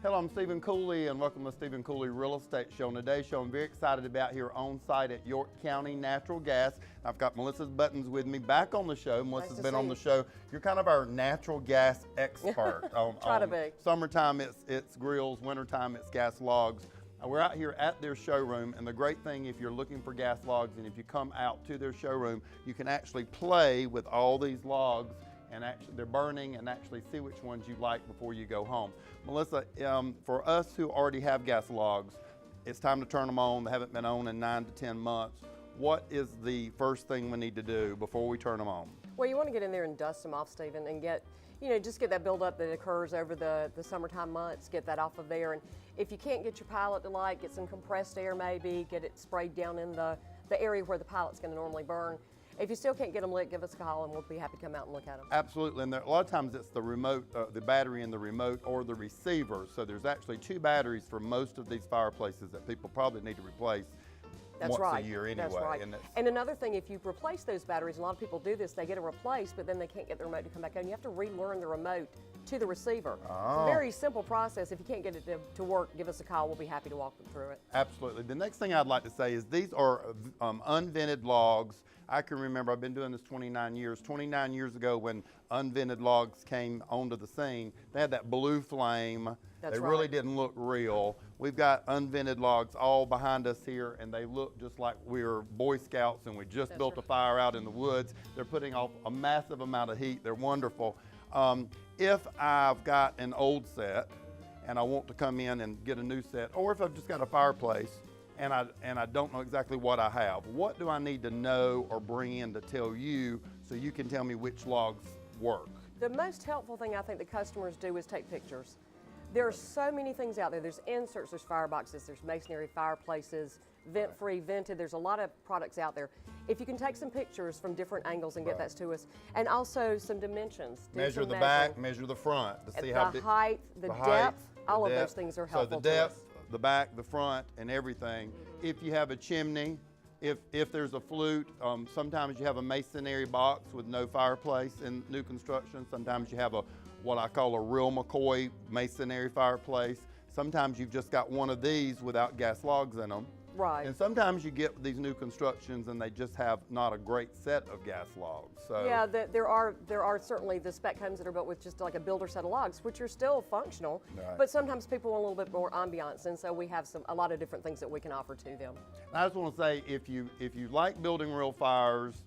Hello, I'm Stephen Cooley and welcome to Stephen Cooley Real Estate Show. And today's show I'm very excited about here on site at York County Natural Gas. I've got Melissa's Buttons with me back on the show. Melissa's been on the show. You're kind of our natural gas expert. Try to be. Summertime it's grills, wintertime it's gas logs. We're out here at their showroom, and the great thing if you're looking for gas logs and if you come out to their showroom, you can actually play with all these logs and actually they're burning and actually see which ones you like before you go home. Melissa, for us who already have gas logs, it's time to turn them on. They haven't been on in 9 to 10 months. What is the first thing we need to do before we turn them on? Well, you want to get in there and dust them off, Stephen, and get, just get that buildup that occurs over the summertime months, get that off of there. And if you can't get your pilot to light, get some compressed air maybe, get it sprayed down in the area where the pilot's going to normally burn. If you still can't get them lit, give us a call and we'll be happy to come out and look at them. Absolutely, and a lot of times it's the remote, the battery in the remote or the receiver. So there's actually 2 batteries for most of these fireplaces that people probably need to replace once a year anyway. That's right. And another thing, if you replace those batteries, a lot of people do this, they get them replaced, but then they can't get the remote to come back on. You have to relearn the remote to the receiver. Oh. It's a very simple process. If you can't get it to work, give us a call. We'll be happy to walk them through it. Absolutely. The next thing I'd like to say is these are unvented logs. I can remember, I've been doing this 29 years. 29 years ago when unvented logs came onto the scene, they had that blue flame. They really didn't look real. We've got unvented logs all behind us here, and they look just like we're Boy Scouts and we just built a fire out in the woods. They're putting off a massive amount of heat. They're wonderful. If I've got an old set and I want to come in and get a new set, or if I've just got a fireplace and I don't know exactly what I have, what do I need to know or bring in to tell you so you can tell me which logs work? The most helpful thing I think that customers do is take pictures. There are so many things out there. There's inserts, there's fireboxes, there's masonry fireplaces, vent-free, vented. There's a lot of products out there. If you can take some pictures from different angles and get that to us, and also some dimensions. Measure the back, measure the front to see how the height, the depth, all of those things are helpful. So the depth, the back, the front, and everything. If you have a chimney, if there's a flute, sometimes you have a masonry box with no fireplace in new construction. Sometimes you have what I call a real McCoy masonry fireplace. Sometimes you've just got one of these without gas logs in them. Right. And sometimes you get these new constructions and they just have not a great set of gas logs. So yeah, there are certainly the spec homes that are built with just like a builder set of logs, which are still functional, but sometimes people want a little bit more ambiance, and so we have a lot of different things that we can offer to them. I just want to say, if you like building real fires,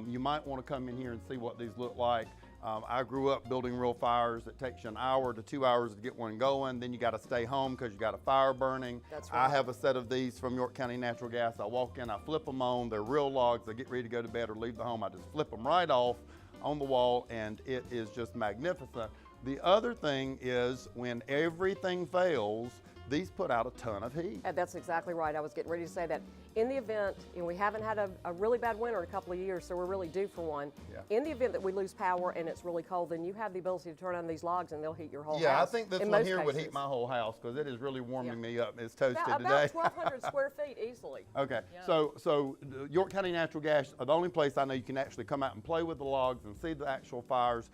you might want to come in here and see what these look like. I grew up building real fires. It takes you an hour to 2 hours to get one going. Then you got to stay home because you got a fire burning. That's right. I have a set of these from York County Natural Gas. I walk in, I flip them on. They're real logs. I get ready to go to bed or leave the home. I just flip them right off on the wall, and it is just magnificent. The other thing is when everything fails, these put out a ton of heat. And that's exactly right. I was getting ready to say that. In the event, and we haven't had a really bad winter in a couple of years, so we're really due for one. Yeah. In the event that we lose power and it's really cold, then you have the ability to turn on these logs and they'll heat your whole house. Yeah, I think this one here would heat my whole house because it is really warming me up. It's toasted today. About 1,200 square feet easily. Okay, so York County Natural Gas are the only place I know you can actually come out and play with the logs and see the actual fires.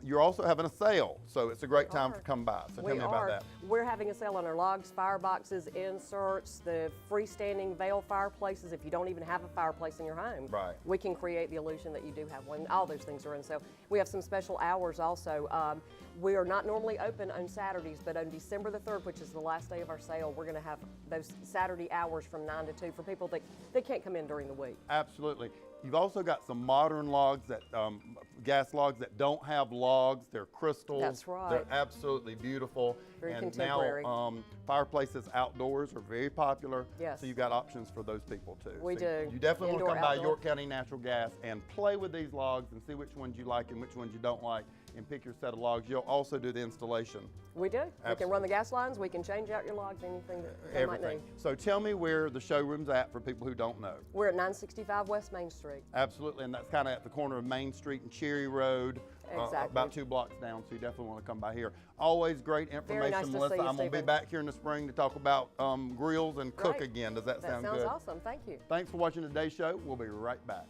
You're also having a sale, so it's a great time to come by. So tell me about that. We're having a sale on our logs, fireboxes, inserts, the freestanding veil fireplaces. If you don't even have a fireplace in your home, we can create the illusion that you do have one. All those things are in. So we have some special hours also. We are not normally open on Saturdays, but on December the 3rd, which is the last day of our sale, we're going to have those Saturday hours from 9 to 2 for people that can't come in during the week. Absolutely. You've also got some modern logs, gas logs that don't have logs. They're crystals. That's right. They're absolutely beautiful. Very contemporary. Now fireplaces outdoors are very popular. Yes. So you've got options for those people too. We do. You definitely want to come by York County Natural Gas and play with these logs and see which ones you like and which ones you don't like, and pick your set of logs. You'll also do the installation. We do. Absolutely. We can run the gas lines. We can change out your logs, anything that they might need. So tell me where the showroom's at for people who don't know. We're at 965 West Main Street. Absolutely, and that's kind of at the corner of Main Street and Cherry Road. Exactly. About 2 blocks down, so you definitely want to come by here. Always great information, Very nice Melissa. To see you, I'm going to be back here in the spring to talk about grills and cook again. Does that sound good? That sounds awesome. Thank you. Thanks for watching today's show. We'll be right back.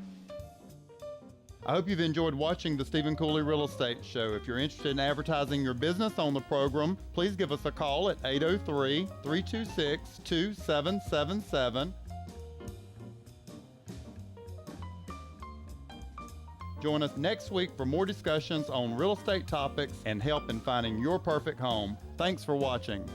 I hope you've enjoyed watching the Stephen Cooley Real Estate Show. If you're interested in advertising your business on the program, please give us a call at 803-326-2777. Join us next week for more discussions on real estate topics and help in finding your perfect home. Thanks for watching.